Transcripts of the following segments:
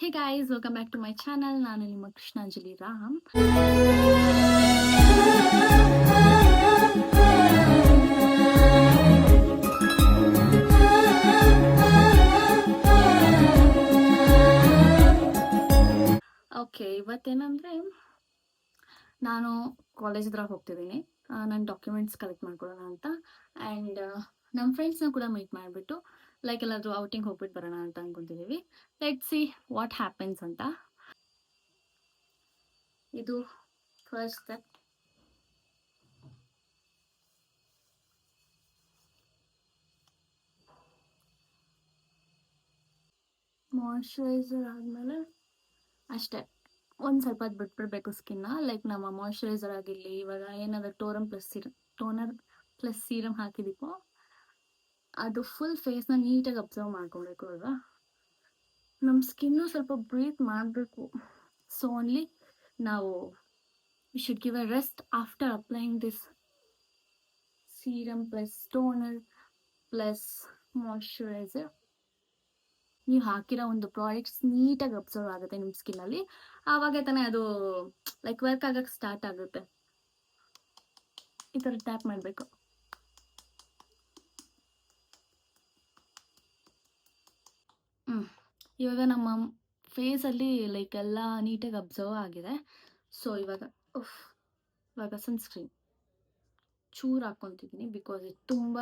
Hey guys, welcome back to my channel. ನಾನು ನಿಮ್ಮ ಕೃಷ್ಣಾಂಜಲಿ Ram. Okay, ಇವತ್ತೇನಂದರೆ ನಾನು ಕಾಲೇಜ್ ಹತ್ರ ಹೋಗ್ತಿದ್ದೀನಿ. ನನ್ನ ಡಾಕ್ಯುಮೆಂಟ್ಸ್ ಕಲೆಕ್ಟ್ ಮಾಡ್ಕೊಳ್ಳೋಣ ಅಂತ. ಆ್ಯಂಡ್ ನಮ್ಮ ಫ್ರೆಂಡ್ಸ್ನ ಕೂಡ ಮೀಟ್ ಮಾಡಿಬಿಟ್ಟು ಲೈಕ್ ಎಲ್ಲಾದರೂ ಔಟಿಂಗ್ ಹೋಗ್ಬಿಟ್ಟು ಬರೋಣ ಅಂತ ಅಂದ್ಕೊತಿದ್ದೀವಿ. ಲೆಟ್ ಸಿ ವಾಟ್ ಹ್ಯಾಪನ್ಸ್ ಅಂತ. ಇದು ಫಸ್ಟ್ ಸ್ಟೆಪ್. ಮಾಯ್ಶ್ಚರೈಸರ್ ಆದಮೇಲೆ ಅಷ್ಟೇ, ಒಂದು ಸ್ವಲ್ಪ ಹೊತ್ತು ಬಿಟ್ಬಿಡ್ಬೇಕು ಸ್ಕಿನ್ನ. ಲೈಕ್ ನಮ್ಮ ಮಾಯ್ಶ್ಚರೈಸರ್ ಆಗಿರಲಿ, ಇವಾಗ ಏನಾದರೂ ಟೋನರ್ ಪ್ಲಸ್ ಸೀರಮ್ ಹಾಕಿದೀವೋ ಅದು ಫುಲ್ ಫೇಸ್ನ ನೀಟಾಗಿ ಅಬ್ಸರ್ವ್ ಮಾಡ್ಕೊಬೇಕು ಅಲ್ವಾ. ನಮ್ಮ ಸ್ಕಿನ್ನು ಸ್ವಲ್ಪ ಬ್ರೀತ್ ಮಾಡಬೇಕು. ಸೊ ಓನ್ಲಿ ನಾವು we should give a rest after applying this serum plus toner plus moisturiser. ನೀವು ಹಾಕಿರೋ ಒಂದು ಪ್ರಾಡಕ್ಟ್ಸ್ ನೀಟಾಗಿ ಅಬ್ಸರ್ವ್ ಆಗುತ್ತೆ ನಿಮ್ಮ ಸ್ಕಿನ್ನಲ್ಲಿ. ಆವಾಗ ತಾನೇ ಅದು ಲೈಕ್ ವರ್ಕ್ ಆಗಕ್ಕೆ ಸ್ಟಾರ್ಟ್ ಆಗುತ್ತೆ. ಈ ಥರ ಟ್ಯಾಪ್ ಮಾಡಬೇಕು. ಇವಾಗ ನಮ್ಮ ಫೇಸಲ್ಲಿ ಲೈಕ್ ಎಲ್ಲ ನೀಟಾಗಿ ಅಬ್ಸರ್ವ್ ಆಗಿದೆ. ಸೊ ಇವಾಗ ಸನ್ಸ್ಕ್ರೀನ್ ಚೂರು ಹಾಕ್ಕೊತಿದ್ದೀನಿ. ಬಿಕಾಸ್ ಇದು ತುಂಬ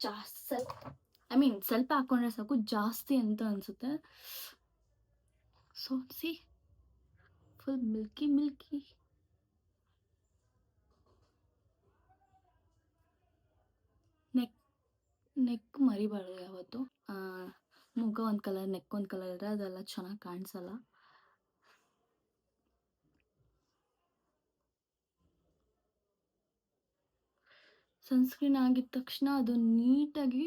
ಜಾಸ್ತಿ, ಸ್ವಲ್ಪ ಹಾಕ್ಕೊಂಡ್ರೆ ಸಾಕು, ಜಾಸ್ತಿ ಅಂತ ಅನಿಸುತ್ತೆ. ಸೊ ಫುಲ್ ಮಿಲ್ಕಿ ನೆಕ್ ಮರಿಬಾರ್ದು ಯಾವತ್ತು. ಮುಖ ಒಂದು ಕಲರ್, ನೆಕ್ ಒಂದು ಕಲರ್ ಇದ್ರೆ ಅದೆಲ್ಲ ಚೆನ್ನಾಗಿ ಕಾಣಿಸಲ್ಲ. ಸನ್ಸ್ಕ್ರೀನ್ ಆಗಿದ ತಕ್ಷಣ ಅದು ನೀಟಾಗಿ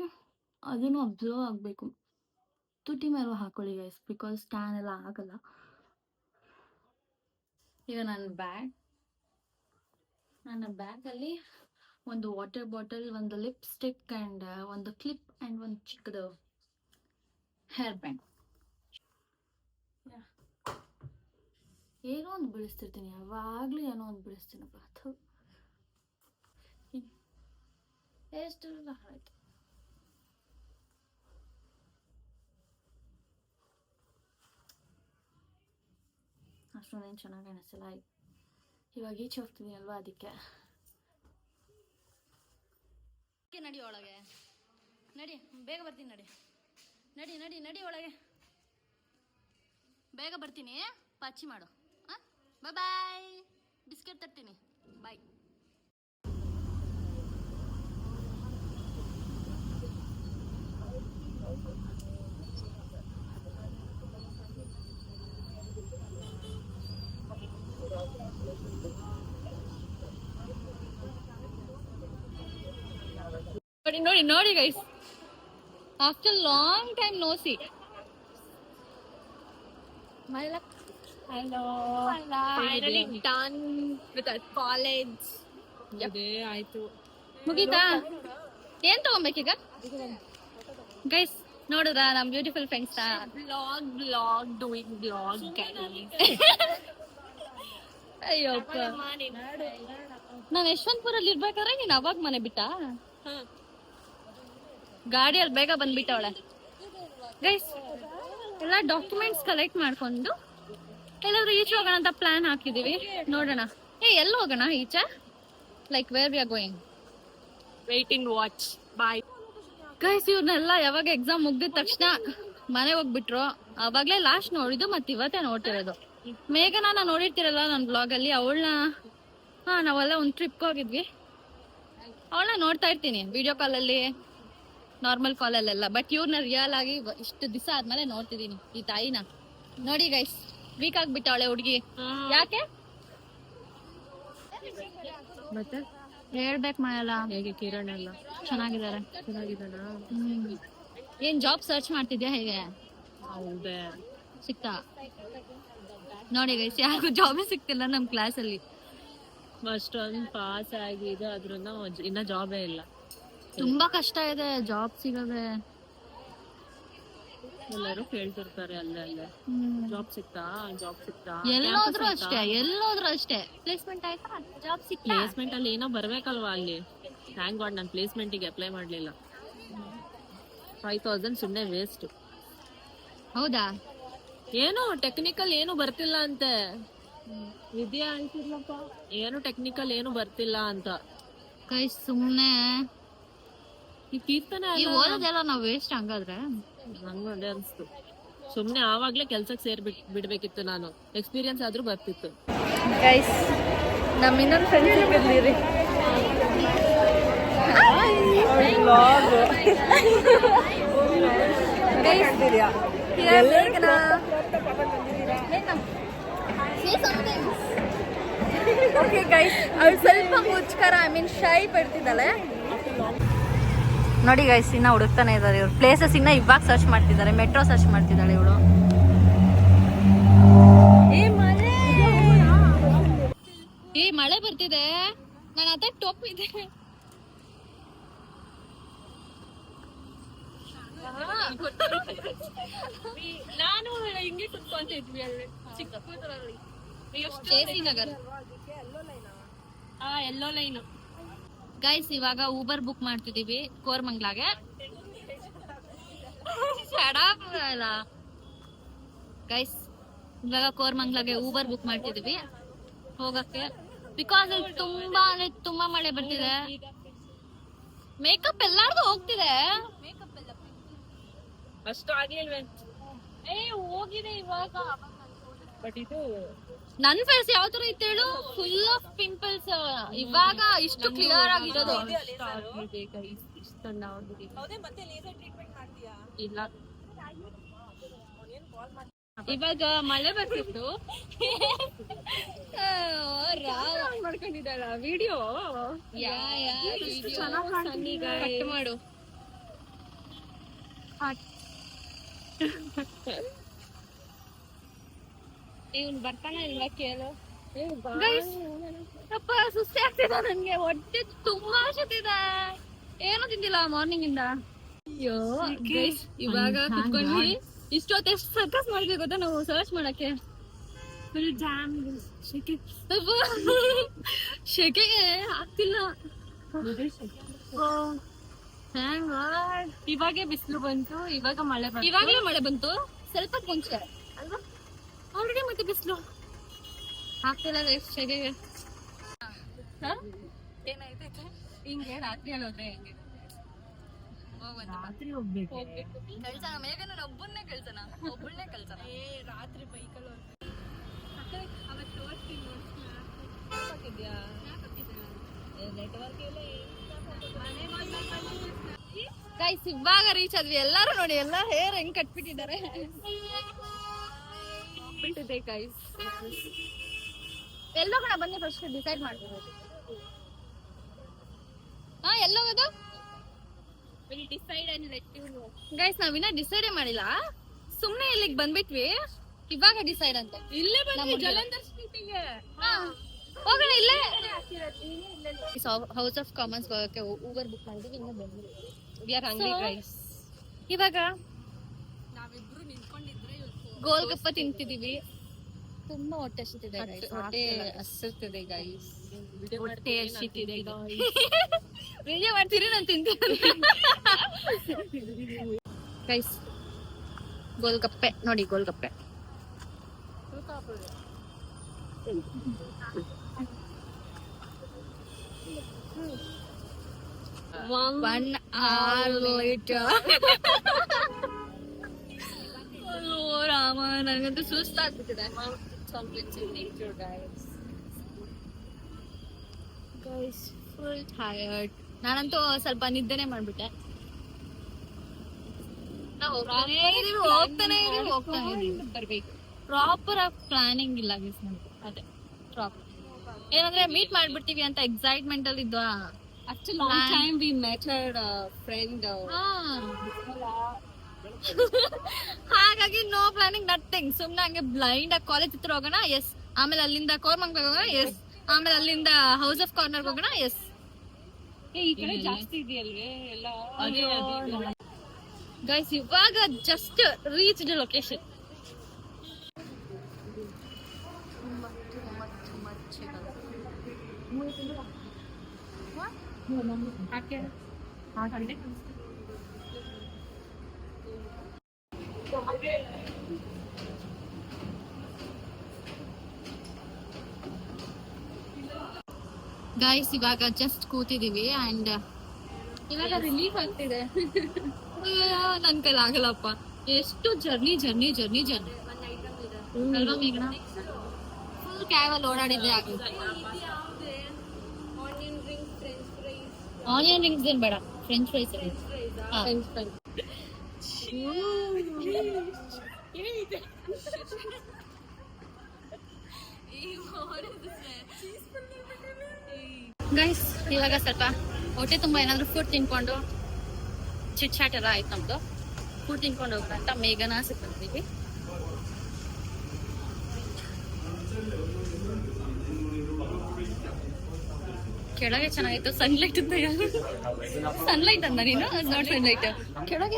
ಅದನ್ನು ಅಬ್ಸರ್ವ್ ಆಗಬೇಕು. ತುಟಿ ಮೇಲೂ ಹಾಕೊಳ್ಳಿ ಗೈಸ್, ಬಿಕಾಸ್ ಟ್ಯಾನ್ ಎಲ್ಲ ಆಗಲ್ಲ. ಈಗ ನನ್ನ ಬ್ಯಾಗಲ್ಲಿ ಒಂದು ವಾಟರ್ ಬಾಟಲ್, ಒಂದು ಲಿಪ್ಸ್ಟಿಕ್ ಆ್ಯಂಡ್ ಒಂದು ಕ್ಲಿಪ್ ಆ್ಯಂಡ್ ಒಂದು ಚಿಕ್ಕದು ಹೇರ್ ಬ್ಯಾಂಡ್. ಏನೋ ಒಂದು ಬಿಡಿಸ್ತಿರ್ತೀನಿ, ಯಾವಾಗಲೂ ಏನೋ ಒಂದು ಬಿಡಿಸ್ತೀನಪ್ಪ. ಎಷ್ಟು ಆಯ್ತು. ಅಷ್ಟೊಂದೇನು ಚೆನ್ನಾಗಿ ಅನಿಸಲ್ಲ. ಇವಾಗ ಈಚೆ ಹೋಗ್ತೀನಿ ಅಲ್ವಾ, ಅದಕ್ಕೆ. ನಡಿ ಒಳಗೆ, ನಡಿ, ಬೇಗ ಬರ್ತೀನಿ. ನಡಿ ಒಳಗೆ, ಬೇಗ ಬರ್ತೀನಿ. ಪಾಚಿ ಮಾಡು. ಬಾಯ್. ಬಿಸ್ಕೆಟ್ ತರ್ತೀನಿ. ಬಾಯ್. ನೋಡಿ guys, after long time no see. My luck. Hello. Finally done with our college. ಆಯ್ತು, ಮುಗೀತಾ? ಏನ್ ತಗೊಂಬೇಕೀಗ ಗೈಸ್? ನೋಡಿದ್ರ ನಮ್ beautiful friends blog doing blog. Ayyappa, ನಾನು ಯಶವಂತಪುರಲ್ಲಿ ಇರ್ಬೇಕಾದ್ರೆ ನೀನ್ ಅವಾಗ ಮನೆ ಬಿಟ್ಟ ಗಾಡಿಯಲ್ಲಿ ಬೇಗ ಬಂದ್ಬಿಟ್ಟವಳೆ. ಗೈಸ್, ಎಲ್ಲ ಡಾಕ್ಯುಮೆಂಟ್ಸ್ ಕಲೆಕ್ಟ್ ಮಾಡ್ಕೊಂಡು ಎಲ್ಲಾದ್ರೂ ಈಚೆ ಹೋಗೋಣ ಅಂತ ಪ್ಲಾನ್ ಹಾಕಿದೀವಿ. ನೋಡೋಣ. ಎಲ್ಲಿ ಹೋಗೋಣ ಈಚೆ? Like where we are going? Wait and watch. Bye guys. ಇವ್ರನ್ನೆಲ್ಲ ಯಾವಾಗ ಎಕ್ಸಾಮ್ ಮುಗ್ದಿದ ತಕ್ಷಣ ಮನೆಗೆ ಹೋಗ್ಬಿಟ್ರು. ಅವಾಗ್ಲೇ ಲಾಸ್ಟ್ ನೋಡಿದ್ದು, ಮತ್ತೆ ಇವತ್ತೇ ನೋಡ್ತಿರೋದು. ಮೇಘನ ನೋಡಿರ್ತಿರಲ್ಲ ನನ್ನ ಬ್ಲಾಗಲ್ಲಿ. ಅವಳನ್ನ ನಾವೆಲ್ಲ ಒಂದು ಟ್ರಿಪ್ಗೆ ಹೋಗಿದ್ವಿ. ಅವಳನ್ನ ನೋಡ್ತಾ ಇರ್ತೀನಿ ವಿಡಿಯೋ ಕಾಲಲ್ಲಿ, ನಾರ್ಮಲ್ ಕಾಲಲ್ಲೆಲ್ಲ. ಬಟ್ ಇವ್ರನ್ನ ರಿಯಲ್ ಆಗಿ ಇಷ್ಟು ದಿವಸ ಆದ್ಮೇಲೆ ನೋಡ್ತಿದೀನಿ ಈ ತಾಯಿನ. ನೋಡಿ ಗೈಸ್, ವೀಕ್ ಆಗ್ಬಿಟ್ಟವಳೆ ಹುಡುಗಿ. ಯಾಕೆ ಮತ್ತೆ ಹೇಳ್ಬೇಕು ಮಾಯಲ್ಲ. ಹೇಗೆ ಕಿರಣ್ ಎಲ್ಲ ಚೆನ್ನಾಗಿದ್ದಾರೆ? ಏನ್ ಜಾಬ್ ಸರ್ಚ್ ಮಾಡ್ತಿದ್ಯಾ ಹೇಗೆ? ಹೌದೇ, ಸಿಕ್ತಾ? ನೋಡಿ ಗೈಸ್, ಯಾರಿಗೂ ಜಾಬೇ ಸಿಕ್ತಿಲ್ಲ ನಮ್ ಕ್ಲಾಸಲ್ಲಿ. ಅಷ್ಟೊಂದು ಪಾಸ್ ಆಗಿದೆ, ಅದ್ರಿಂದ ಇನ್ನ ಜಾಬೇ ಇಲ್ಲ. ತುಂಬಾ ಕಷ್ಟ ಇದೆ ಜಾಬ್ ಸಿಗೋದೆ. ಎಲ್ಲರೂ ಕೇಳ್ತಿರ್ತಾರೆ ಅಲ್ಲೇ ಜಾಬ್ ಸಿಕ್ತಾ ಜಾಬ್ ಸಿಕ್ತಾ ಎಲ್ಲೋದ್ರು ಅಷ್ಟೇ ಪ್ಲೇಸ್ಮೆಂಟ್ ಆಯ್ತಾ ಜಾಬ್ ಸಿಕ್ತಾ ಪ್ಲೇಸ್ಮೆಂಟ್ ಅಲ್ಲಿ ಏನೋ ಬರ್ಬೇಕಲ್ವಾ ಅಲ್ಲಿ. ಥ್ಯಾಂಕ್ ಗಾಡ್ ನಾನು ಪ್ಲೇಸ್ಮೆಂಟಿಗೆ ಅಪ್ಲೈ ಮಾಡ್ಲಿಲ್ಲ. 5,000 ಸುಮ್ಮನೆ ವೇಸ್ಟ್. ಹೌದಾ? ಏನು ಟೆಕ್ನಿಕಲ್ ಏನು ಬರ್ತಿಲ್ಲ ಅಂತೆ. ವಿದ್ಯಾ ಅಂತಿರ್ಲಪ್ಪ ಏನು ಟೆಕ್ನಿಕಲ್ ಏನು ಬರ್ತಿಲ್ಲ ಅಂತ. ಕೈ ಸುಮ್ನೆ ಈ ಕೀರ್ತನೆ ಈ ಓದೋದೆಲ್ಲ ನಾವ್ ವೇಸ್ಟ್ ಹಂಗಾದ್ರೆ. ನಂಗೂ ಅದೇ ಅನ್ಸ್ತು. ಸುಮ್ನೆ ಆವಾಗ್ಲೇ ಕೆಲ್ಸಕ್ಕೆ ಬಿಡ್ಬೇಕಿತ್ತು ನಾನು. ಎಕ್ಸ್ಪೀರಿಯನ್ಸ್ ಆದ್ರೂ ಬರ್ತಿತ್ತು. ಗೈಸ್ ನಮ್ ಇನ್ನೊಂದು ಫ್ರೆಂಡ್ ಸಿಕ್ಕಿದ್ರಿ. ಓಕೆ ಗೈಸ್ ಅವ್ಳು ಸ್ವಲ್ಪ ಮುಚ್ಕರ ಶೈ ಪಡ್ತಿದ್ದಾಳೆ ನೋಡಿ. ಗೈಸ್ ಇನ್ನ ಹುಡುಕ್ತಾನೆ ಇದ್ದಾರೆ ಇವ್ರು ಪ್ಲೇಸಸ್. ಇನ್ನ ಇವಾಗ ಸರ್ಚ್ ಮಾಡ್ತಿದ್ದಾರೆ. ಮೆಟ್ರೋ ಸರ್ಚ್ ಮಾಡ್ತಿದ್ದಾಳೆ ಇವಳು. ಮಳೆ ಬರ್ತಿದೆ. ನಾನು ಅದೇ ಟಾಪ್ ಇದೆ. ನಾನು ಹಿಂಗೆ ಕುತ್ಕೊಂತ ಇದ್ವಿ ಅಲ್ಲಿ ಚಿಕ್ಕಪುರದಲ್ಲಿ. ನಗರ್ ಎಲ್ಲೋ ಲೈನ್. ಗೈಸ್ ಇವಾಗ ಊಬರ್ ಬುಕ್ ಮಾಡ್ತಿದೀವಿ ಕೋರ್ಮಂಗ್ಲಾಗೆ. ಗೈಸ್ ಇವಾಗ ಕೋರ್ಮಂಗ್ಲಾಗೆ ಊಬರ್ ಬುಕ್ ಮಾಡ್ತಿದೀವಿ ಹೋಗಕ್ಕೆ. ಬಿಕಾಸ್ ಇಲ್ಲಿ ತುಂಬಾ ಮಳೆ ಬರ್ತಿದೆ. ಮೇಕಪ್ ಎಲ್ಲಾರ್ದು ಹೋಗ್ತಿದೆ. ಅಷ್ಟು ಆಗ್ಲಿಲ್ವೇ? ಹೋಗಿದೆ ಇವಾಗ. ಬಟ್ ಇದು ನನ್ ಫೇಸ್ ಯಾವ ತರ ಇತ್ತು ಹೇಳು? Full of pimples. ಇವಾಗ ಇಷ್ಟು ಕ್ಲಿಯರ್ ಆಗಿರೋದು. ಇಲ್ಲ ಇವಾಗ ಮಳೆ ಬರ್ತಿತ್ತು. ಮಾಡ್ಕೊಂಡಿದ್ದಾಳ ವಿಡಿಯೋ. ಕಟ್ ಮಾಡು. ಇವ್ನು ಬರ್ತಾನೆ ಇಲ್ವಾ ಕೇಳು. ಅಪ್ಪ ಸುಸ್ತಿ ಆಗ್ತಿದೆ ನನ್ಗೆ. ಹೊಟ್ಟೆ ತುಂಬಾ ಹಸಿತಿದೆ. ಏನು ತಿಂದಿಲ್ಲ ಮಾರ್ನಿಂಗ್ ಇಂದ. ಅಯ್ಯೋ ಇವಾಗ ಕುತ್ಕೊಂಡ್ವಿ. ಇಷ್ಟೊತ್ತು ಎಷ್ಟು ಸರ್ಕಸ್ ಮಾಡ್ಬೇಕು ಗೊತ್ತಾ ನಾವು ಸರ್ಚ್ ಮಾಡಕ್ಕೆ. ಫುಲ್ ಜಾಮ್ ಶೆಕೆಗೆ ಆಗ್ತಿಲ್ಲ. ಇವಾಗೆ ಬಿಸಿಲು ಬಂತು. ಇವಾಗ ಮಳೆ ಬಂತು. ಇವಾಗಲೇ ಮಳೆ ಬಂತು ಸ್ವಲ್ಪ ಮುಂಚೆ ಅಲ್ವಾ? ಆಲ್ರೆಡಿ ಮತ್ತೆ ಬಿಸಿಲು ಆಗ್ತಿಲ್ಲ ಶೆಕೆಗೆ. ಏನಾಯ್ತೈತೆ ಹಿಂಗೆ ರಾತ್ರಿ ಹೋದ್ರೆ ಹೆಂಗೆ? ರಾತ್ರಿ ಹೋಗ್ಬೇಕು. ಕಳ್ಸಣ ಮೇಘನ ಒಬ್ಬನ್ನೇ ಕಳ್ಸಣ. ರಾತ್ರಿ ಬೈಕಲ್ಲಿ ಗೈಸ್ ಇವಾಗ ರೀಚ್ ಆದ್ವಿ. ಎಲ್ಲಾರು ನೋಡಿ ಎಲ್ಲ ಹೇರ್ ಹೆಂಗ್ ಕಟ್ಬಿಟ್ಟಿದ್ದಾರೆ. ಗೈಸ್ ಎಲ್ಲೋಗೋಣ ಬನ್ನಿ ಫಸ್ಟ್ ಡಿಸೈಡ್ ಮಾಡ್ಬೋದು. ಎಲ್ಲೋಗೋದು ಗೈಸ್? ನಾವಿನ್ನ ಡಿಸೈಡೇ ಮಾಡಿಲ್ಲ. ಸುಮ್ನೆ ಇಲ್ಲಿಗೆ ಬಂದ್ಬಿಟ್ವಿ. ಇವಾಗ ಡಿಸೈಡ್ ಅಂತ. ಇಲ್ಲೇ ಬಂದ್ವಿ ಜಲಂಧರ್ ಸ್ಟ್ರೀಟಿಗೆ. ಹೋಗೋಣ ಇಲ್ಲೇ. ಹೌಸ್ ಆಫ್ ಕಾಮನ್ಸ್ ಹೋಗಕ್ಕೆ ಊಬರ್ ಬುಕ್ ಮಾಡಿದ್ವಿ. ಇನ್ನು ಬಂದ್ವಿ. ಇವಾಗ ನಾವಿಬ್ರು ನಿಂತ್ಕೊಂಡಿದ್ರೆ ಗೋಲ್ಗಪ್ಪ ತಿಂತಿದೀವಿ. ತುಂಬಾ ಹೊಟ್ಟೆ ಹಸಿತಿದೆ. ಹೊಟ್ಟೆ ಹಸುತ್ತಿದೆ ಗೈಸ್. ಹೊಟ್ಟೆ ಹಸಿತಿದೆ. ವಿಡಿಯೋ ಮಾಡ್ತೀರಿ ನಾನು ತಿಂತೀನಿ ಗೈಸ್. ಗೋಲ್ಗಪ್ಪೆ ನೋಡಿ. ಗೋಲ್ಗಪ್ಪೆ 1 hour later. ಅಯ್ಯೋ ರಾಮ, ನನಗಂತೂ ಸುಸ್ತಾಗ್ಬಿಟ್ಟಿದೆ. Guys full tired. ನಾನಂತೂ ಸ್ವಲ್ಪ ನಿದ್ದೆನೆ ಮಾಡ್ಬಿಟ್ಟೆ. ಹೋಗ್ತಾನೆ ಬರ್ಬೇಕು. ಪ್ರಾಪರ್ ಆಗಿ ಪ್ಲಾನಿಂಗ್ ಇಲ್ಲ ಗೈಸ್ ನಮ್ಗೆ. ಅದೇ ಪ್ರಾಪರ್ ಏನಂದ್ರೆ ಮೀಟ್ ಮಾಡ್ಬಿಡ್ತೀವಿ ಅಂತ ಎಕ್ಸೈಟ್ಮೆಂಟ್ ಅಲ್ಲಿ ಇದ್ವಾ. After long time we met her friend. ಹಾಗಾಗಿ ನೋ ಪ್ಲಾನಿಂಗ್ ನಥಿಂಗ್. ಸುಮ್ನೆ ಹಂಗೆ ಬ್ಲೈಂಡ್ ಆಗಿ ಕಾಲೇಜ್ ಹತ್ರ ಹೋಗೋಣ ಎಸ್, ಆಮೇಲೆ ಅಲ್ಲಿಂದ ಕೋರ್ಮಂಗ್ಲ ಹೋಗೋಣ ಎಸ್, ಆಮೇಲೆ ಅಲ್ಲಿಂದ ಹೌಸ್ ಆಫ್ ಕಾರ್ನರ್ ಹೋಗೋಣ ಎಸ್. ಈ ಕಡೆ ಜಾಸ್ತಿ ಇದೆಯಲ್ವೇ ಎಲ್ಲ. ಗೈಸ್ ಇವಾಗ just reach the location. Guys ಇವಾಗ ಜಸ್ಟ್ ಕೂತಿದೀವಿ ಅಂಡ್ ಇವಾಗ ರಿಲೀಫ್ ಆಗ್ತಿದೆ. ನನ್ ಕೈಲಿ ಆಗಲ್ಲಪ್ಪ, ಎಷ್ಟು ಜರ್ನಿ ಅಲ್ವಾ ಮೇಘನಾ? ಫುಲ್ ಕ್ಯಾಬಲ್ಲಿ ಓಡಾಡಿದ್ದೆ ಆಗುತ್ತೆ. ಆನಿಯನ್ ರಿಂಗ್ಸ್ ಏನ್ ಬೇಡ, ಫ್ರೆಂಚ್ ಫ್ರೈಸ್. ಗೈಸ್ ಇವಾಗ ಸ್ವಲ್ಪ ಹೊಟ್ಟೆ ತುಂಬ ಏನಾದ್ರು ಫುಡ್ ತಿನ್ಕೊಂಡು ಚಿಟ್ ಚಾಟ್ ಎಲ್ಲ ಆಯ್ತು ನಮ್ದು. ಫುಡ್ ತಿನ್ಕೊಂಡು ಹೋಗ್ಬೇಕಂತ ಮೇಘನಾ ಸಿಕ್ಕಿದ್ವಿ. ಕೆಳಗೆ ಚೆನ್ನಾಗಿತ್ತು, ಸನ್ಲೈಟ್ ಅಂತ. ಸನ್ಲೈಟ್ ಅಂದ ನೀನು? ನಾಟ್ ಸನ್ಲೈಟ್, ಕೆಳಗೆ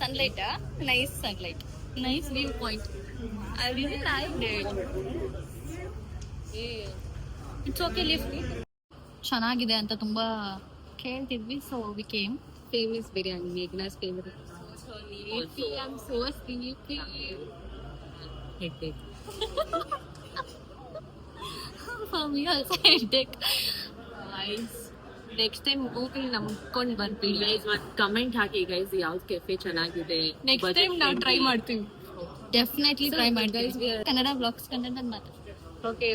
sunlight. Nice sunlight, nice view point. I really liked it. It's okay, lift ಚೆನ್ನಾಗಿದೆ ಅಂತ ತುಂಬಾ ಕೇಳ್ತಿದ್ವಿ. So we came. Famous biryani, Meghana's favourite. I'm so sleepy. Headache. For me also headache. Guys next time Google ನಂಬ್ಕೊಂಡ್ ಬರ್ತೀವಿ guys. ಮತ್ತೆ comment ಹಾಕಿ guys, ಯಾವ್ದು cafe ಚೆನ್ನಾಗಿದೆ. ನೆಕ್ಸ್ಟ್ ಟೈಮ್ ನಾವು ಟ್ರೈ ಮಾಡ್ತೀವಿ, ಡೆಫಿನೆಟ್ಲಿ ಟ್ರೈ ಮಾಡ್ತೀವಿ. ಕನ್ನಡ ಬ್ಲಾಗ್ಸ್ ಕಂಟೆಂಟ್ ಅಂತ ಮಾತ್ರ. ಓಕೆ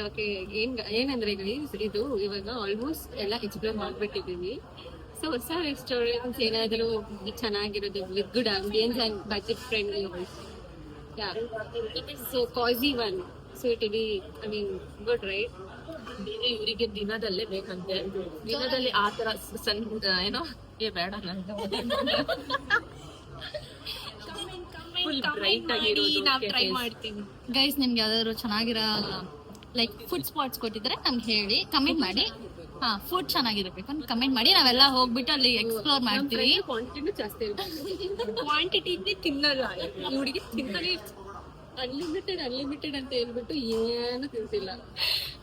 ಏನಂದ್ರೆ ಗೈಸ್, ಇದು ಇವಾಗ ಆಲ್ಮೋಸ್ಟ್ ಎಲ್ಲ ಎಕ್ಸ್ಪ್ಲೋರ್ ಮಾಡ್ಬಿಟ್ಟಿದೀವಿ. ಸೊ ಹೊಸ ರೆಸ್ಟೋರೆಂಟ್ಸ್ ಏನಾದರೂ ಚೆನ್ನಾಗಿರೋದು with good ambience and budget friendly. So cosy one. So it be I mean good right. ಇವರಿಗೆ ದಿನದಲ್ಲೇ ಬೇಕಂತೆ, ದಿನದಲ್ಲಿ ಆ ತರ ಏನೋ ಬೇಡ ಫುಲ್ ಬ್ರೈಟ್ ಆಗಿರೋದು ನಾವು ಟ್ರೈ ಮಾಡ್ತೀವಿ. ಗೈಸ್ ನಿಮ್ಗೆ ಯಾವ್ದಾದ್ರು ಚೆನ್ನಾಗಿರೋ ಲೈಕ್ ಫುಡ್ ಸ್ಪಾಟ್ಸ್ ಕೊಟ್ಟಿದ್ರೆ ನಮ್ಗೆ ಹೇಳಿ, ಕಮೆಂಟ್ ಮಾಡಿ. ಹಾ, ಫುಡ್ ಚೆನ್ನಾಗಿರ್ಬೇಕು ಅಂತ ಕಮೆಂಟ್ ಮಾಡಿ, ನಾವೆಲ್ಲ ಹೋಗ್ಬಿಟ್ಟು ಅಲ್ಲಿ ಎಕ್ಸ್ಪ್ಲೋರ್ ಮಾಡ್ತೀವಿ. ಕ್ವಾಂಟಿಟಿ ಜಾಸ್ತಿ ಕ್ವಾಂಟಿಟಿ ಇದ್ರೆ ತಿನ್ನಲ್ಲ ಹುಡುಗಿ, ತಿಂತಾನೆ ಅನ್ಲಿಮಿಟೆಡ್ ಅಂತ ಹೇಳ್ಬಿಟ್ಟು ಏನು ತಿಂತಿಲ್ಲ.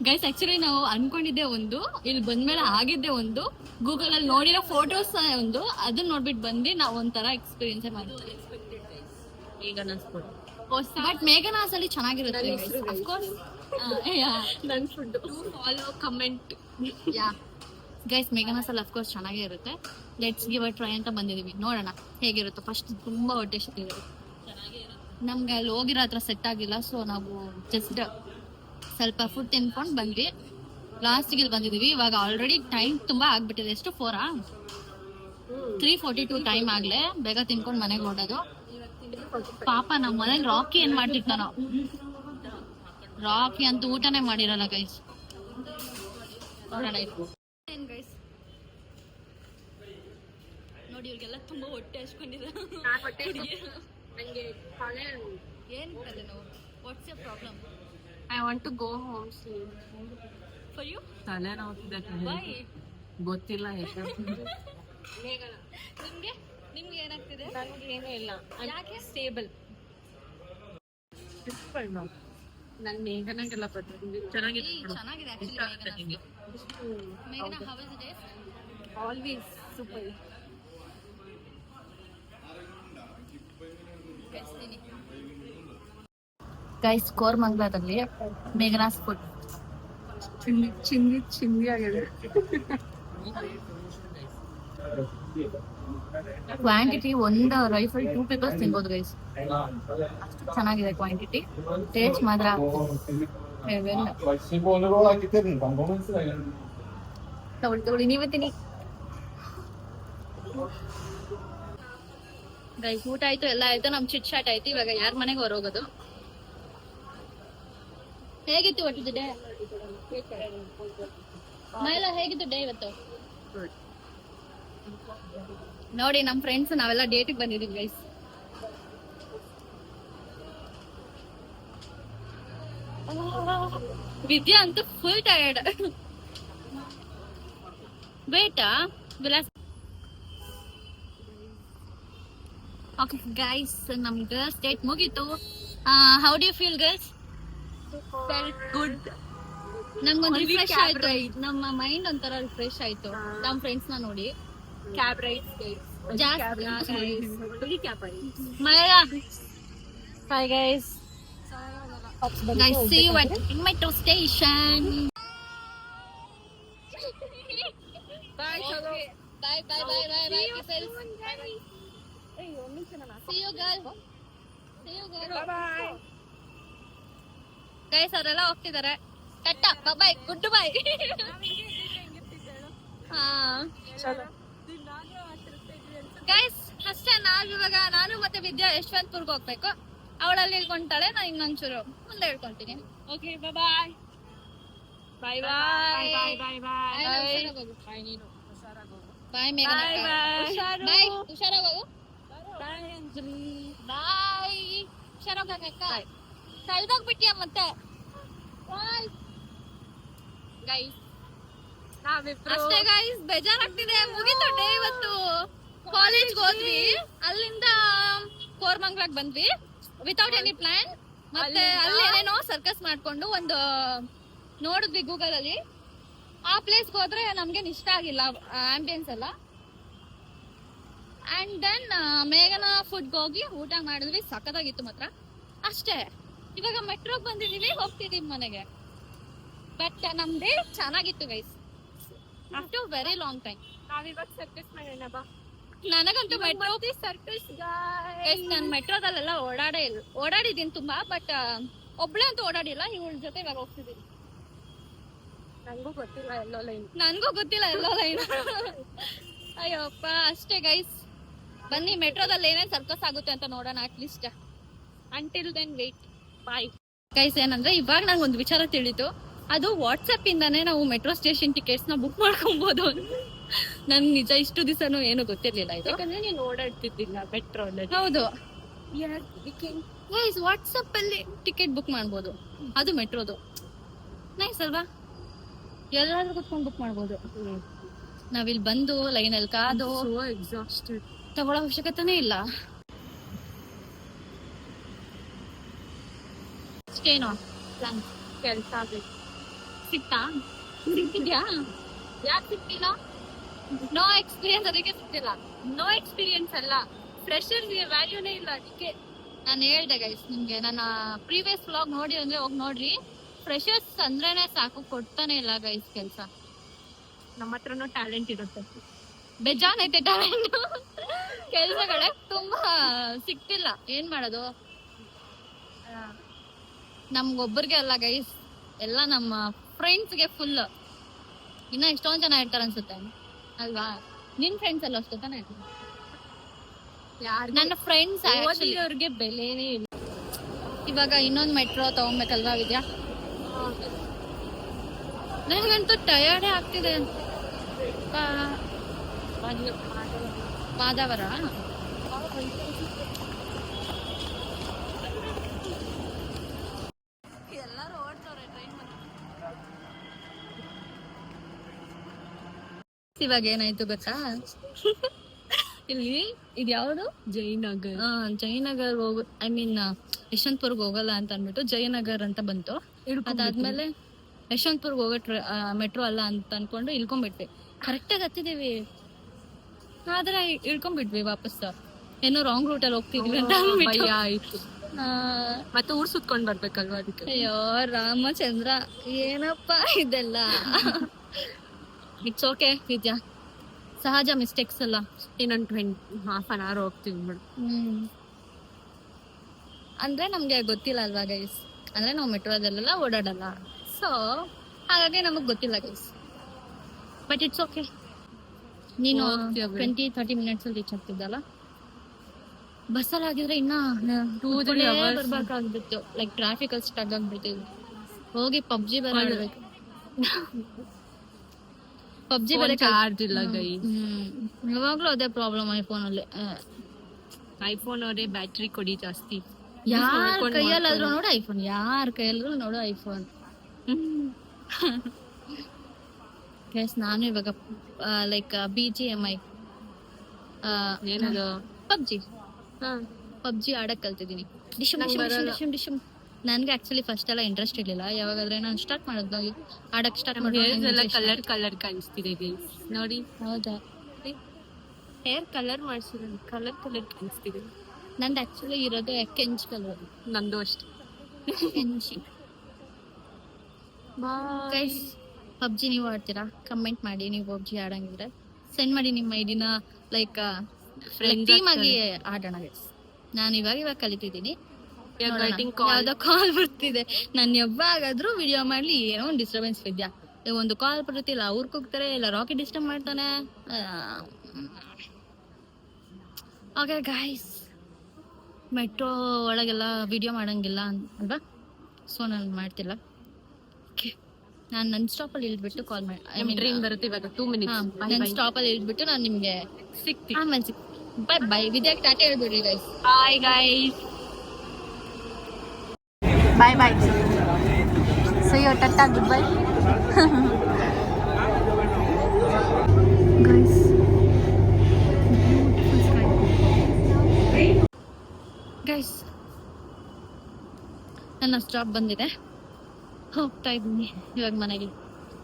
ಗೈಸ್ ಆಕ್ಚುಲಿ ನಾವು ಅನ್ಕೊಂಡಿದ್ದೆ ಒಂದು, ಇಲ್ಲಿ ಬಂದ್ಮೇಲೆ ಆಗಿದ್ದೆ ಒಂದು, ಗೂಗಲ್ ಅಲ್ಲಿ ನೋಡಿರೋ ಫೋಟೋಸ್ ಒಂದು, ಅದನ್ನ ನೋಡ್ಬಿಟ್ಟು ಬಂದು ನಾವು ಒಂಥರ ಎಕ್ಸ್ಪೀರಿಯನ್ಸ್ ಮಾಡ್ತೀವಿ. ಬಟ್ ಮೇಘನಾಸ್ ಅಲ್ಲಿ ಚೆನ್ನಾಗಿರುತ್ತೆ ಅಫ್ಕೋರ್ಸ್. ನನ್ ಫುಡ್ ಫಾಲೋ ಕಮೆಂಟ್. ಯಾ ಗೈಸ್, ಮೇಘನಾಸ್ ಅಲ್ಲಿ ಅಫ್ಕೋರ್ಸ್ ಚೆನ್ನಾಗೇ ಇರುತ್ತೆ. ಲೆಟ್ಸ್ ಗಿವ್ ಅ ಟ್ರೈ ಅಂತ ಬಂದಿದೀವಿ, ನೋಡೋಣ ಹೇಗಿರುತ್ತೆ. ಫಸ್ಟ್ ತುಂಬಾ ಹೊಟ್ಟೆ ಸಿಕ್ಕಿದೆ, ನಮ್ಗೆ ಅಲ್ಲಿ ಹೋಗಿರೋ ಹತ್ರ ಸೆಟ್ ಆಗಿಲ್ಲ. ಸೊ ನಾವು ಜಸ್ಟ್ ಸ್ವಲ್ಪ ಫುಡ್ ತಿನ್ಕೊಂಡು ಬಂದ್ವಿ, ಲಾಸ್ಟಿಗೆ ಇಲ್ಲಿ ಬಂದಿದೀವಿ. ಇವಾಗ ಆಲ್ರೆಡಿ ಟೈಮ್ ತುಂಬಾ ಆಗ್ಬಿಟ್ಟಿದೆ. ಎಷ್ಟು 3:42 ಟೈಮ್ ಆಗ್ಲೇ. ಬೇಗ ತಿನ್ಕೊಂಡು ಮನೆಗೆ ಹೊಡೋದು. ಪಾಪ ನಮ್ಮ ಮನೇಲಿ ರಾಕಿ ಏನ್ ಮಾಡ್ತಿರ್ತಾನೋ, ರಾಕಿ ಅಂತೂ ಊಟನೇ ಮಾಡಿರಲ್ಲ ಗೈಸ್. ನೋಡಿ ಇವ್ರಿಗೆಲ್ಲ ತುಂಬಾ ಹೊಟ್ಟೆ ಹಚ್ಕೊಂಡಿದ್ದಾರೆ. ಏನ್ ತಲೆನೋವು? What's your problem? I want to go home soon. For you? ತಲೆನೋವುತ್ತಿದೆ. ವೈ? ಗೊತ್ತಿಲ್ಲ ಯಾಕೆ. ನಿಮ್ಗೆ ಏನಾಗ್ತಿದೆ? ನನಗೆ ಏನೂ ಇಲ್ಲ. ಯಾಕೆ? ಸ್ಟೇಬಲ್. ನನ್ ಮೇಘನಾಗೆಲ್ಲ ಚೆನ್ನಾಗಿದೆ. ಆಕ್ಚುಲಿ ಮೇಘನಾ, how is it? Always super. Guys ಕೋರ್ಮಂಗ್ಲದಲ್ಲಿ ಮೇಘನಾಸ್ ಫುಡ್ ಚಿಂದಿ ಆಗಿದೆ. ಕ್ವಾಂಟಿಟಿ ಒಂದು ರೈಫಲ್ 2 ಪೀಪಲ್ಸ್ ತಿನ್ಬೋದು ಗೈಸ್, ಅಷ್ಟು ಚೆನ್ನಾಗಿದೆ ಕ್ವಾಂಟಿಟಿ. ಟೇಸ್ಟ್ ಮಾತ್ರ ತಗೊಳ್ಳಿ ನೀವೇ ತಿನ್ನಿ. ಗೈಸ್ ಊಟ ಆಯ್ತು, ಎಲ್ಲ ಆಯ್ತು, ನಮ್ ಚಿಟ್ ಚಾಟ್ ಆಯ್ತು. ಇವಾಗ ಯಾರ ಮನೆಗೆ ಹೊರೋಗೋದು? ಹೇಗಿತ್ತು ಒಟ್ಟು ಡೇ? ಮೈಲ ಹೇಗಿತ್ತು ಡೇ ಇವತ್ತು? ನೋಡಿ ನಮ್ ಫ್ರೆಂಡ್ಸ್ ನಾವೆಲ್ಲ ಡೇಟಿಗೆ ಬಂದಿದೀವಿ ಗೈಸ್. ವಿದ್ಯಾ ಅಂತೂ ಫುಲ್ ಟಯರ್ಡ್. ವೇಟಾ ವಿಲಾಸ್. ಓಕೆ ಗೈಸ್, ನಮ್ ಗರ್ಲ್ಸ್ ಡೇಟ್ ಮುಗೀತು. How do you feel girls? Good. ನಮ್ಗೊಂದು Only ರಿಫ್ರೆಶ್ cab ಆಯ್ತು, ride. ನಮ್ಮ ಮೈಂಡ್ ಒಂಥರ ರಿಫ್ರೆಶ್ ಆಯ್ತು ನಮ್ ಫ್ರೆಂಡ್ಸ್ ನ ನೋಡಿ. ಕ್ಯಾಬ್ ರೈಡ್ ಜಾಸ್ತಿ ಕ್ಯಾಬ್ ರೈಡ್. ಮಳೆಯ. Hi guys. Guys, see you at metro station. Bye, chalo. Bye bye bye bye bye people. See you girl. See you girl. Bye. Guys, ಅವರೆಲ್ಲ ಹೋಗ್ತಿದ್ದಾರೆ. Tata bye bye good bye. ಹಾ guys ಅಷ್ಟೇ. ನಾನು ಮತ್ತೆ ವಿದ್ಯಾ ಯಶವಂತಪುರ್ಗೆ ಹೋಗ್ಬೇಕು. ಅವಳಲ್ಲಿ ಹೇಳ್ಕೊಂತಾಳೆ, ನಾನು ಇನ್ನೊಂಚೂರು ಮುಂದೆ ಹೇಳ್ಕೊಂತೀನಿ. Okay, bye bye. Bye bye. Bye bye bye. ಬಾಯ್ ಮೇಘನಾ. Bye bye. ಬಾಯ್ ಹುಷಾರಾಗಿ ಹೋಗು. Bye Anjali. ಬಾಯ್ ಹುಷಾರಾಗಿ ಹೋಗಕ್ಕ. ಕಳ್ದೋಗ್ಬಿಟ್ಟಿಯ ಮತ್ತೆ. Bye guys. ಅಷ್ಟೇ ಗೈಸ್, ಬೇಜಾರಾಗ್ತಿದೆ. ಮುಗೀತು ಡೇ ಇವತ್ತು. ಕಾಲೇಜ್ ಹೋದ್ವಿ, ಅಲ್ಲಿಂದ ಕೋರ್ಮಂಗ್ಲಾಗ್ ಬಂದ್ವಿ ವಿತೌಟ್ ಎನಿ ಪ್ಲಾನ್. ಮತ್ತೆ ಅಲ್ಲಿ ಏನೇನೋ ಸರ್ಕಸ್ ಮಾಡ್ಕೊಂಡು ಒಂದು ನೋಡಿದ್ವಿ ಗೂಗಲ್ ಅಲ್ಲಿ. ಆ ಪ್ಲೇಸ್ಗೆ ಹೋದ್ರೆ ನಮ್ಗೇನ್ ಇಷ್ಟ ಆಗಿಲ್ಲ ಆಂಬಿಯನ್ಸ್ ಎಲ್ಲ. ಅಂಡ್ ದೆನ್ ಮೇಘನ ಫುಡ್ಗೆ ಹೋಗಿ ಊಟ ಮಾಡಿದ್ವಿ, ಸಖತ್ತಾಗಿತ್ತು ಮಾತ್ರ. ಅಷ್ಟೇ. ಇವಾಗ ಮೆಟ್ರೋಗ್ ಬಂದಿದೀವಿ, ಹೋಗ್ತಿದೀವಿ ಮನೆಗೆ. ಬಟ್ ನಮ್ ಡೇ ಚೆನ್ನಾಗಿತ್ತು guys, after very long time. ನಾವಿವಾಗ ಸರ್ಕಸ್ ಮಾಡೋಣ ಬಾ. ನನಗಂತೂ ಮೆಟ್ರೋ ಸರ್ಕಸ್ ಗೈಸ್, ನಾನು ಮೆಟ್ರೋದಲ್ಲೆಲ್ಲ ಓಡಾಡಿದೀನಿ ತುಂಬಾ, ಬಟ್ ಒಬ್ಳೆ ಅಂತೂ ಓಡಾಡಿಲ್ಲ. ಇವಳ ಜೊತೆ ಇವಾಗ ಹೋಗ್ತಿದೀನಿ. ನಂಗೂ ಗೊತ್ತಿಲ್ಲ ಎಲ್ಲೋ ಲೈನ್. ನನ್ಗೂ ಗೊತ್ತಿಲ್ಲ ಎಲ್ಲೋ ಲೈನ್. ಅಯ್ಯಪ್ಪ. ಅಷ್ಟೇ ಗೈಸ್, ಬನ್ನಿ ಮೆಟ್ರೋದಲ್ಲಿ ಏನೇನ್ ಸರ್ಕಸ್ ಆಗುತ್ತೆ ಅಂತ ನೋಡೋಣ at least. Until then wait. Bye guys, ಏನಂದ್ರೆ ಇವಾಗ ನಂಗೆ ಒಂದು ವಿಚಾರ ತಿಳಿತು. ಅದು ವಾಟ್ಸಪ್ ಇಂದಾನೇ ನಾವು ಮೆಟ್ರೋ ಸ್ಟೇಷನ್ ಟಿಕೆಟ್ಸ್ ನ ಬುಕ್ ಮಾಡ್ಕೊಬಹುದು. ನನ್ಗೆ ನಿಜ ಇಷ್ಟು ದಿವಸನೂ ಏನು ಗೊತ್ತಿರ್ಲಿಲ್ಲ ಇದು. ಯಾಕಂದ್ರೆ ನೀನು ಓಡಾಡ್ತಿದ್ದಿಲ್ಲ ಪೆಟ್ರೋಲ್. ಹೌದು ಗೈಸ್, ವಾಟ್ಸಪ್ ಅಲ್ಲಿ ಟಿಕೆಟ್ ಬುಕ್ ಮಾಡ್ಬೋದು, ಅದು ಮೆಟ್ರೋದು. ನೈಸ್ ಅಲ್ವಾ? ಎಲ್ಲಾದ್ರೂ ಕುತ್ಕೊಂಡು ಬುಕ್ ಮಾಡ್ಬೋದು. ನಾವಿಲ್ಲಿ ಬಂದು ಲೈನ್ ಅಲ್ಲಿ ಕಾದು ಎಕ್ಸಾಸ್ಟೆಡ್. ತಗೊಳ್ಳೋ ಅವಶ್ಯಕತೆನೇ ಇಲ್ಲ. ಅಷ್ಟೇನೋ ಕೆಲಸ ಬೇಕು. ಸಿಕ್ತಿದ್ಯಾ? ಯಾಕೆ ಸಿಕ್ತಿಲ್ಲ? ನೋ ಎಕ್ಸ್ಪೀರಿಯನ್ಸ್, ಅದಕ್ಕೆ ಸಿಕ್ತಿಲ್ಲ. ನೋ ಎಕ್ಸ್ಪೀರಿಯನ್ಸ್ ಅಲ್ಲ, ಫ್ರೆಶರ್ಸ್ ವ್ಯಾಲ್ಯೂನೇ ಇಲ್ಲ ಅದಕ್ಕೆ. ನಾನು ಹೇಳ್ದೆ ಗೈಸ್ ನಿಮ್ಗೆ, ನನ್ನ ಪ್ರೀವಿಯಸ್ ವ್ಲಾಗ್ ನೋಡಿ ಅಂದ್ರೆ ಹೋಗಿ ನೋಡ್ರಿ. ಫ್ರೆಶರ್ಸ್ ಅಂದ್ರೇನೆ ಸಾಕು, ಕೊಡ್ತಾನೆ ಇಲ್ಲ ಗೈಸ್ ಕೆಲ್ಸ. ನಮ್ಮ ಹತ್ರನೂ ಟ್ಯಾಲೆಂಟ್ ಇರುತ್ತೆ, ಬೇಜಾನ್ ಐತೆ ಟ್ಯಾಲೆಂಟ್. ಕೆಲ್ಸಗಳೇ ತುಂಬಾ ಸಿಕ್ತಿಲ್ಲ, ಏನ್ ಮಾಡೋದು? ನಮ್ಗೊಬ್ಬರಿಗೆ ಅಲ್ಲ ಗೈಸ್, ಎಲ್ಲ ನಮ್ಮ ಫ್ರೆಂಡ್ಸ್ಗೆ ಫುಲ್. ಇನ್ನ ಎಷ್ಟೊಂದ್ ಜನ ಇರ್ತಾರ ಅನ್ಸುತ್ತೆ ಅಲ್ವಾ? ನಿನ್ ಫ್ರೆಂಡ್ಸ್ ಎಲ್ಲ ಅಷ್ಟು ತಾನೇ? ನನ್ನ ಫ್ರೆಂಡ್ಸ್ ಓದಿರೋರ್ಗೆ ಬೆಲೆನೇ ಇಲ್ಲ. ಇವಾಗ ಇನ್ನೊಂದು ಮೆಟ್ರೋ ತಗೊಬೇಕಲ್ವಾ ವಿದ್ಯಾ? ನನಗಂತೂ ಟಯರ್ಡೇ ಆಗ್ತಿದೆ. ಮಾದವರ ಎಲ್ಲರೂ ಓಡ್ತವ್ರೆ ಟ್ರೈನ್. ಇವಾಗ ಏನಾಯ್ತು ಗೊತ್ತಾ? ಇಲ್ಲಿ ಇದ್ಯಾವುದು ಜಯನಗರ್. ಜಯನಗರ್ ಹೋಗ, ಐ ಮೀನ್ ಯಶವಂತಪುರ್ಗೆ ಹೋಗಲ್ಲ ಅಂತ ಅಂದ್ಬಿಟ್ಟು ಜಯನಗರ್ ಅಂತ ಬಂತು. ಅದಾದ್ಮೇಲೆ ಯಶವಂತಪುರ್ಗೆ ಹೋಗೋ ಮೆಟ್ರೋ ಅಲ್ಲ ಅಂತ ಅನ್ಕೊಂಡು ಇಳ್ಕೊಂಡ್ಬಿಟ್ವಿ. ಕರೆಕ್ಟಾಗಿ ಹತ್ತಿದೀವಿ, ಆದ್ರೆ ಇಳ್ಕೊಂಡ್ಬಿಟ್ವಿ ವಾಪಸ್. ಏನೋ ರಾಂಗ್ ರೂಟ್ ಅಲ್ಲಿ ಹೋಗ್ತಿದ್ವಿ ಅಂತ ಭಯ ಆಯ್ತು. ಮತ್ತೆ ಊರ್ ಸುತ್ಕೊಂಡ್ ಬರ್ಬೇಕಲ್ವಾ ಅದಕ್ಕೆ. ಅಯ್ಯೋ ರಾಮಚಂದ್ರ, ಏನಪ್ಪಾ ಇದೆಲ್ಲ. ಇಟ್ಸ್ ಓಕೆ ವಿದ್ಯಾ, ಸಹಜ ಮಿಸ್ಟೇಕ್ಸ್ ಅಲ್ಲ. ಇನ್ನೊಂದು ಹಾಫ್ ಅನ್ ಅವರ್ ಹೋಗ್ತೀವಿ ಬಿಡು. ಅಂದ್ರೆ ನಮ್ಗೆ ಗೊತ್ತಿಲ್ಲ ಅಲ್ವಾ ಗೈಸ್, ಅಂದ್ರೆ ನಾವು ಮೆಟ್ರೋದಲ್ಲೆಲ್ಲ ಓಡಾಡಲ್ಲ, ಸೊ ಹಾಗಾಗಿ ನಮಗ್ ಗೊತ್ತಿಲ್ಲ ಗೈಸ್. But it's okay. ನೀನು 20-30 ಮಿನಿಟ್ಸ್ ಅಲ್ಲಿ ರೀಚ್ ಆಗ್ತಿದ್ದಲ್ಲ. ಬಸ್ಸಲ್ಲಿ ಆಗಿದ್ರೆ ಇನ್ನ 2-3 hours ಬರ್ಬೇಕಾಗ್ಬಿಟ್ಟು, ಲೈಕ್ ಟ್ರಾಫಿಕ್ ಅಲ್ಲಿ ಸ್ಟಕ್ ಆಗ್ಬಿಡ್ತೀವಿ. ಹೋಗಿ ಪಬ್ಜಿ ಬೇರೆ ಆಡ್ಬೇಕು. ಪಬ್ಜಿ ಬೇರೆ ಚಾರ್ಜ್ ಇಲ್ಲ ಗೈಸ್. ಯಾವಾಗ್ಲೂ ಅದೇ ಪ್ರಾಬ್ಲಮ್ ಐಫೋನ್ ಅಲ್ಲಿ. ಐಫೋನ್ ಅವರೇ ಬ್ಯಾಟ್ರಿ ಕೊಡಿ ಜಾಸ್ತಿ. ಯಾರ ಕೈಯಲ್ಲಾದ್ರೂ ನೋಡು ಐಫೋನ್, ಯಾರ ಕೈಯಲ್ಲಾದ್ರೂ ನೋಡು ಐಫೋನ್. ಗೈಸ್ ನಾನು ಇವಾಗ ಲೈಕ್ BGMI ಏನದು? ಪಬ್ಜಿ ಹಾ, ಪಬ್ಜಿ ಆಡಕ್ ಕಲ್ತಿದ್ದೀನಿ. ನಂಗ್ ಬರಲ್ಲ. ನನ್ಗೆ ಆಕ್ಚುಲಿ ಫಸ್ಟ್ ಎಲ್ಲ ಇಂಟ್ರೆಸ್ಟ್ ಇರ್ಲಿಲ್ಲ. ಯಾವಾಗಾದ್ರೆ ನಾನು ಸ್ಟಾರ್ಟ್ ಮಾಡೋದು ಆಡಕ್ ಸ್ಟಾರ್ಟ್ ನಮ್ಮ ಹೇರ್ಸ್ ಎಲ್ಲ ಮಾಡಿದ್ರೆ ಕಲರ್ ಕಾಣಿಸ್ತಿದೆ ಗೈಸ್ ನೋಡಿ. ಹೌದಾ? ಹೇರ್ ಕಲರ್ ಮಾಡ್ಸಿರೋದು ಕಲರ್ ಕಾಣಿಸ್ತಿದೆ. ನಂದು ಆಕ್ಚುಲಿ ಇರೋದು ಕೆಂಚ್ ಕಲರ್. ನಂದು ಅಷ್ಟೇ. ಕೆಂಚಿ. ಗೈಸ್ ಪಬ್ಜಿ ನೀವು ಆಡ್ತೀರಾ? ಕಮೆಂಟ್ ಮಾಡಿ. ನೀವು ಪಬ್ಜಿ ಆಡಂಗಿದ್ರೆ ಸೆಂಡ್ ಮಾಡಿ ನಿಮ್ಮ ಐಡಿನ. ಲೈಕ್ ಟೀಮ್ ಆಗಿ ಆಡೋಣ ಗೈಸ್. ನಾನು ಇವಾಗ ಕಲಿತಿದ್ದೀನಿ. ಯಾವ್ದೋ ಕಾಲ್ ಬರ್ತಿದೆ. ನಾನು ಯಾವಾಗಾದ್ರೂ ವಿಡಿಯೋ ಮಾಡ್ಲಿ ಏನೋ ಒಂದು ಡಿಸ್ಟರ್ಬೆನ್ಸ್ ಇದೆಯಾ? ಒಂದು ಕಾಲ್ ಬರುತ್ತಿಲ್ಲ, ಅವ್ರಿಗೆ ಹೋಗ್ತಾರೆ, ಇಲ್ಲ ರಾಕಿ ಡಿಸ್ಟರ್ಬ್ ಮಾಡ್ತಾನೆ. ಓಕೆ ಗಾಯ್ಸ್, ಮೆಟ್ರೋ ಒಳಗೆಲ್ಲ ವಿಡಿಯೋ ಮಾಡಂಗಿಲ್ಲ ಅಲ್ವಾ? ಸೊ ನಾನು ಮಾಡ್ತಿಲ್ಲ. ನಾನು ನನ್ನ ಸ್ಟಾಪಲ್ಲಿ ಇಳಿದ್ಬಿಟ್ಟು ಕಾಲ್ ಮಾಡಿ ಟ್ರೈನ್ ಬರುತ್ತೆ ಇವಾಗ 2 minutes. ನನ್ನ ಸ್ಟಾಪಲ್ಲಿ ಇಳಿದ್ಬಿಟ್ಟು ನಾನು ನಿಮಗೆ ಸಿಕ್ತಿ. ಆಮೇಲೆ ಬಾಯ್ ಬಾಯ್. ವಿದ್ಯಾಕ್ ಟಾಟಾ ಹೇಳ್ಬಿಡ್ರಿ guys. Hi guys. Bye bye. So you tata, goodbye guys. Guys ನನ್ನ ಸ್ಟಾಪ್ ಬಂದಿದೆ, ಹೋಗ್ತಾ ಇದ್ದೀನಿ ಇವಾಗ ಮನೆಗೆ.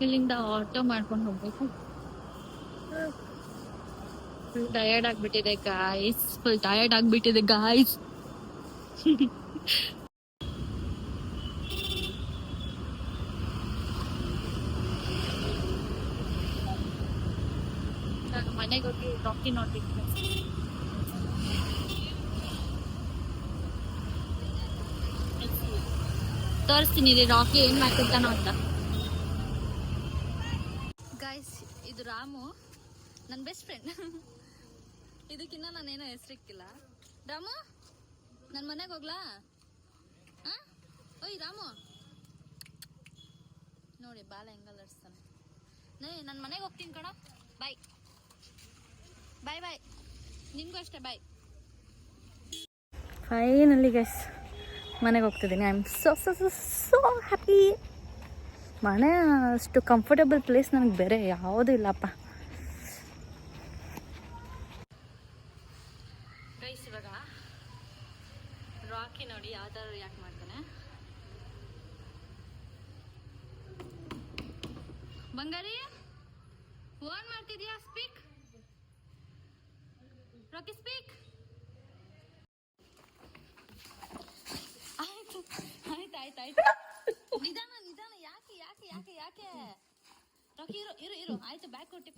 ಇಲ್ಲಿಂದ ಆಟೋ ಮಾಡ್ಕೊಂಡು ಹೋಗ್ಬೇಕು. ಫುಲ್ ಟಯರ್ಡ್ ಆಗ್ಬಿಟ್ಟಿದೆ ಗಾಯ್ಸ್. ನಾನು ಮನೆಗೆ ಹೋಗಿ ರಾಕಿ ನೋಡ್ತೀನಿ. ತೋರಿಸ್ತೀನಿ ರೀ ರಾಕಿ ಏನ್ ಮಾಡ್ತಿರ್ತಾನೋ ಅಂತ. ಗೈಸ್ ಇದು ರಾಮು, ನನ್ನ ಬೆಸ್ಟ್ ಫ್ರೆಂಡ್. ಇದಕ್ಕಿನ್ನ ನಾನೇನೋ ಹೆಸರಿಕ್ಕಿಲ್ಲ. ರಾಮು, ನನ್ನ ಮನೆಗೆ ಹೋಗ್ಲಾ? ಓಯ್ ರಾಮು ನೋಡಿ ಬಾಲ ಹೆಂಗಲ್ಲರ್ಸ್ತಾನೆ. ನನ್ನ ಮನೆಗೆ ಹೋಗ್ತೀನಿ ಕಣೋ. ಬಾಯ್ ಬಾಯ್ ಬಾಯ್. ನಿನ್ಗೂ ಅಷ್ಟೇ ಬಾಯ್. ಫೈನಲಿ ಗೈಸ್ ಮನೆಗೆ ಹೋಗ್ತಿದ್ದೀನಿ. I am so happy. ಮನೆ ಅಷ್ಟು ಕಂಫರ್ಟಬಲ್ ಪ್ಲೇಸ್ ನನಗೆ ಬೇರೆ ಯಾವುದೂ ಇಲ್ಲಪ್ಪ. ಗೈಸ್ ಇವಾಗ ರಾಕಿ ನೋಡಿ ಯಾವ ಥರ ರಿಯಾಕ್ಟ್ ಮಾಡ್ತಾನೆ. ಬಂಗಾರಿ ಫೋನ್ ಮಾಡ್ತಿದ್ಯಾ? Speak Rocky, speak. ಆಯ್ತು ನಿಧಾನ ಯಾಕೆ ರಾಕಿ? ಇರು ಆಯ್ತು. ಬ್ಯಾಗ್ ಕೊಟ್ಟು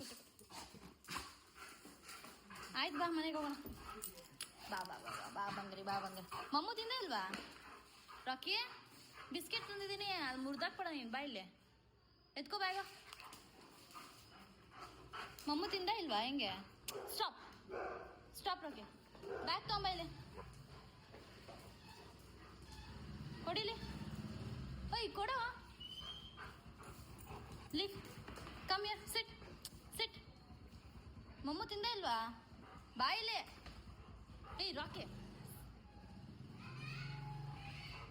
ಆಯ್ತು, ಬಾ ಮನೆಗೆ ಹೋಗೋಣ. ಬಾ ಬಂಗ್ರಿ. ಮಮ್ಮು ತಿಂದ ಇಲ್ವಾ ರಾಕಿ? ಬಿಸ್ಕೆಟ್ ತಂದಿದ್ದೀನಿ, ಅದು ಮುರ್ದಾಕ್ಬೇಡ ನೀನು. ಬಾ ಇಲ್ಲಿ ಎತ್ಕೋ ಬ್ಯಾಗ. ಮಮ್ಮು ತಿಂದ ಇಲ್ವಾ? ಹೆಂಗೆ? ಸ್ಟಾಪ್ ರಾಕಿ. ಬ್ಯಾಗ್ ತಗೊಂಬ ಇಲ್ಲಿ. ಕೊಡಿಲಿ. ಓಯ್ ಕೊಡ. ಲೀವ್. Come here. ಸಿಟ್. ಮಮ್ಮು ತಿಂದ ಇಲ್ವಾ? ಬಾಯಿಲೆ. ಏಯ್ ರಾಕಿ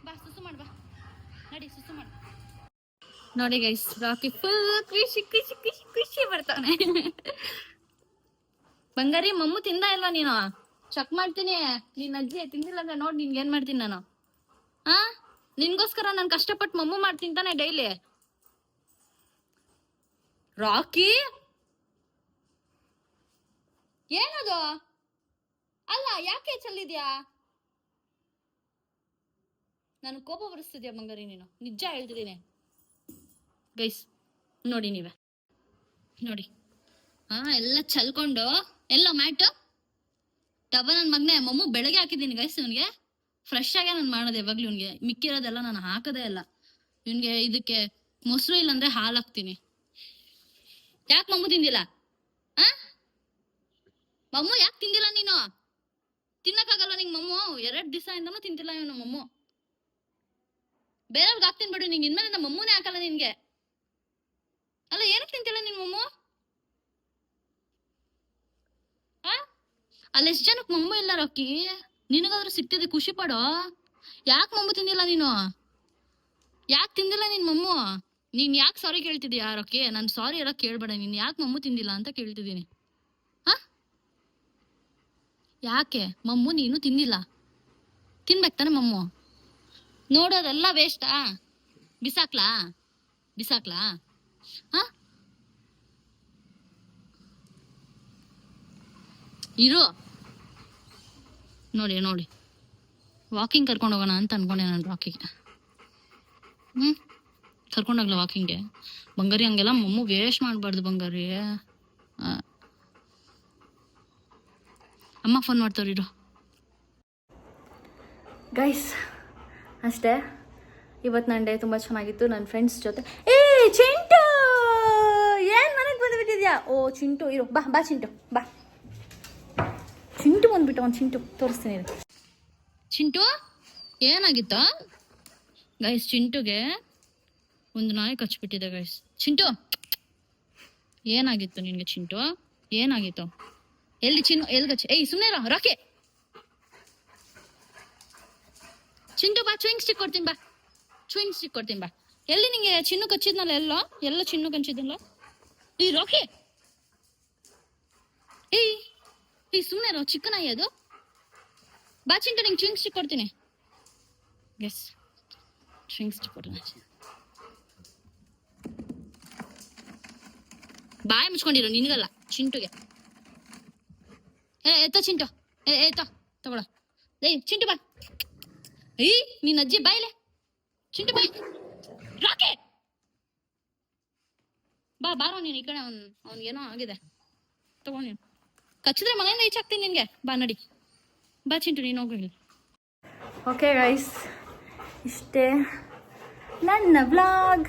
ಬಾ, ಸುಸು ಮಾಡು. ಬಾ ನಡಿ, ಸುಸು ಮಾಡು. ನೋಡಿ ಗೈಸ್, ರಾಕಿ ಫುಲ್ ಖುಷಿ ಬರ್ತಾನೆ. ಬಂಗಾರಿ ಮಮ್ಮು ತಿಂದ ಇಲ್ವಾ ನೀನು? ಚೆಕ್ ಮಾಡ್ತೀನಿ. ನೀನ್ ಅಜ್ಜಿ ತಿಂದಿಲ್ಲ ಅಂದ್ರೆ ನೋಡಿ ನಿನ್ಗೆ ಏನ್ ಮಾಡ್ತೀನಿ ನಾನು. ನಿನ್ಗೋಸ್ಕರ ನಾನು ಕಷ್ಟಪಟ್ಟು ಮಮ್ಮು ಮಾಡ್ತೀನಿ ತಾನೆ ಡೈಲಿ. ರಾಕಿ ಏನದು? ಅಲ್ಲ ಯಾಕೆ ಚಲ್ಲಿದ್ಯಾ? ನಾನು ಕೋಪ ಬರಿಸ್ತಿದ್ಯಾ ಬಂಗಾರಿ ನೀನು? ನಿಜ ಹೇಳ್ತಿದ್ದೀನಿ ಗೈಸ್. ನೋಡಿ ನೀವೇ ನೋಡಿ. ಎಲ್ಲ ಚಲ್ಕೊಂಡು ಎಲ್ಲ ಮ್ಯಾಟು ಟಬ. ನನ್ನ ಮಗನೇ ಮಮ್ಮು ಬೆಳಗ್ಗೆ ಹಾಕಿದ್ದೀನಿ ಗೈಸ್. ಇವನಿಗೆ ಫ್ರೆಶ್ ಆಗೇ ನಾನು ಮಾಡೋದು ಯಾವಾಗ್ಲೂ. ಇವನಿಗೆ ಮಿಕ್ಕಿರೋದೆಲ್ಲ ನಾನು ಹಾಕೋದೇ ಇಲ್ಲ. ಇವನಿಗೆ ಇದಕ್ಕೆ ಮೊಸರು ಇಲ್ಲಾಂದ್ರೆ ಹಾಲು ಹಾಕ್ತೀನಿ. ಯಾಕೆ ಮಮ್ಮು ತಿಂದಿಲ್ಲ? ಮಮ್ಮು ಯಾಕೆ ತಿಂದಿಲ್ಲ ನೀನು? ತಿನ್ನಕ್ಕಾಗಲ್ಲ ನಿಂಗೆ ಮಮ್ಮು? 2 ದಿವಸ ಇಂದನೂ ತಿಂತಿಲ್ಲ ಇವನು ಮಮ್ಮು. ಬೇರೆಯವ್ರಿಗೆ ಹಾಕ್ತೀನಿ ಬಿಡು, ನಿಂಗೆ ಇನ್ಮೇಲಿಂದ ಮಮ್ಮೂನೇ ಹಾಕಲ್ಲ ನಿನ್ಗೆ. ಅಲ್ಲ ಏನಕ್ಕೆ ತಿಂತಿಲ್ಲ ನಿನ್ ಮಮ್ಮು? ಅಲ್ಲಿ ಎಷ್ಟು ಜನಕ್ಕೆ ಮಮ್ಮು ಇಲ್ಲ ರಾಕಿ? ನಿನಗಾದ್ರೂ ಸಿಗ್ತಿದೆ, ಖುಷಿ ಪಡೋ. ಯಾಕೆ ಮಮ್ಮು ತಿಂದಿಲ್ಲ ನೀನು? ಯಾಕೆ ತಿಂದಿಲ್ಲ ನಿನ್ ಮಮ್ಮು? ನೀನು ಯಾಕೆ ಸಾರಿ ಕೇಳ್ತಿದ್ದೀಯ ಯಾರಕ್ಕೆ? ನಾನು ಸಾರಿ ಎಲ್ಲ ಕೇಳಬೇಡ. ನೀನು ಯಾಕೆ ಮಮ್ಮು ತಿಂದಿಲ್ಲ ಅಂತ ಕೇಳ್ತಿದ್ದೀನಿ. ಹಾಂ, ಯಾಕೆ ಮಮ್ಮು ನೀನು ತಿಂದಿಲ್ಲ? ತಿನ್ಬೇಕು ತಾನೆ ಮಮ್ಮು. ನೋಡೋದೆಲ್ಲ ವೇಸ್ಟಾ? ಬಿಸಾಕ್ಲಾ? ಹಾಂ, ಇರು. ನೋಡಿ ವಾಕಿಂಗ್ ಕರ್ಕೊಂಡು ಹೋಗೋಣ ಅಂತ ಅನ್ಕೊಂಡೆ ನಾನು ರಾಕಿಗೆ. ಕರ್ಕೊಂಡೋಗ್ಲ ವಾಕಿಂಗ್ಗೆ? ಬಂಗಾರಿ ಹಂಗೆಲ್ಲ ಮಮ್ಮು ವೇಸ್ಟ್ ಮಾಡಬಾರ್ದು ಬಂಗಾರಿ. ಅಮ್ಮ ಫೋನ್ ಮಾಡ್ತಾವ್ರಿರು. ಗೈಸ್ ಅಷ್ಟೇ, ಇವತ್ತು ನನ್ನ ಡೇ ತುಂಬ ಚೆನ್ನಾಗಿತ್ತು. ನನ್ನ ಫ್ರೆಂಡ್ಸ್ ಜೊತೆ. ಚಿಂಟು, ಏನು ಮನೆಗೆ ಬಂದುಬಿಟ್ಟಿದ್ಯಾ? ಓ ಚಿಂಟು, ಇರು, ಬಾ ಚಿಂಟು, ಬಾ. ಚಿಂಟು ಬಂದ್ಬಿಟ್ಟು ಒಂದು ಚಿಂಟು ತೋರಿಸ್ತೀನಿ. ಚಿಂಟು ಏನಾಗಿತ್ತು ಗೈಸ್? ಚಿಂಟುಗೆ ಒಂದು ನಾಯಿ ಕಚ್ಬಿಟ್ಟಿದೆ ಗೈಸ್. ಚಿಂಟು ಏನಾಗಿತ್ತು ನಿನಗೆ? ಚಿಂಟು ಏನಾಗಿತ್ತು? ಎಲ್ಲಿ ಎಲ್ಲಿ ಕಚ್ಚಿ? ಸುಮ್ಮನೆ ರಾಕೆ. ಚಿಂಟು ಬಾ, ಚೂಯಿಂಗ್ ಸ್ಟಿಕ್ ಕೊಡ್ತೀನಿ ಬಾ. ಎಲ್ಲಿ ನಿಂಗೆ ಚಿನ್ನು ಕಚ್ಚಿದ್ನಲ್ಲ? ಎಲ್ಲ ಚಿನ್ನು ಕಚ್ಚಿದ್ನಲ್ಲ ಈ ರಾಕೆ. ಸುಮ್ಮನೆ ಇರೋ, ಚಿಕ್ಕ ನಾಯಿ ಅದು. ಬಾ ಚಿಂಟು, ನಿಂಗೆ ಚೂಯಿಂಗ್ ಸ್ಟಿಕ್ ಕೊಡ್ತೀನಿ. ಎಸ್, ಚೂಯಿಂಗ್ ಸ್ಟಿಕ್ ಕೊಡ್ತೀನಿ. ಬಾಯಿ ಮುಚ್ಕೊಂಡಿರೋ, ನಿನಗಲ್ಲ ಚಿಂಟುಗೆ. ಎತ್ತೋ ಚಿಂಟು, ತಗೊಳ. ಚಿಂಟು ಬಾ. ನಿನ್ನ ಅಜ್ಜಿ ಬಾಯಿಲೆ. ಚಿಂಟು ಬಾಯ್. ರಾಕೆ ಬಾರೋ ನೀನು ಈ ಕಡೆ. ಅವ್ನಿಗೇನೋ ಆಗಿದೆ, ತಗೋ. ನೀನು ಕಚ್ಚಿದ್ರೆ ಮನೆಯಿಂದ ಈಚೆ ಹಾಕ್ತೀನಿ ನಿನಗೆ. ಬಾ ನಡಿ, ಬಾ ಚಿಂಟು, ನೀನು ಹೋಗಿ. ಓಕೆ ಗೈಸ್, ಇಷ್ಟೇ ನನ್ನ ವ್ಲಾಗ್.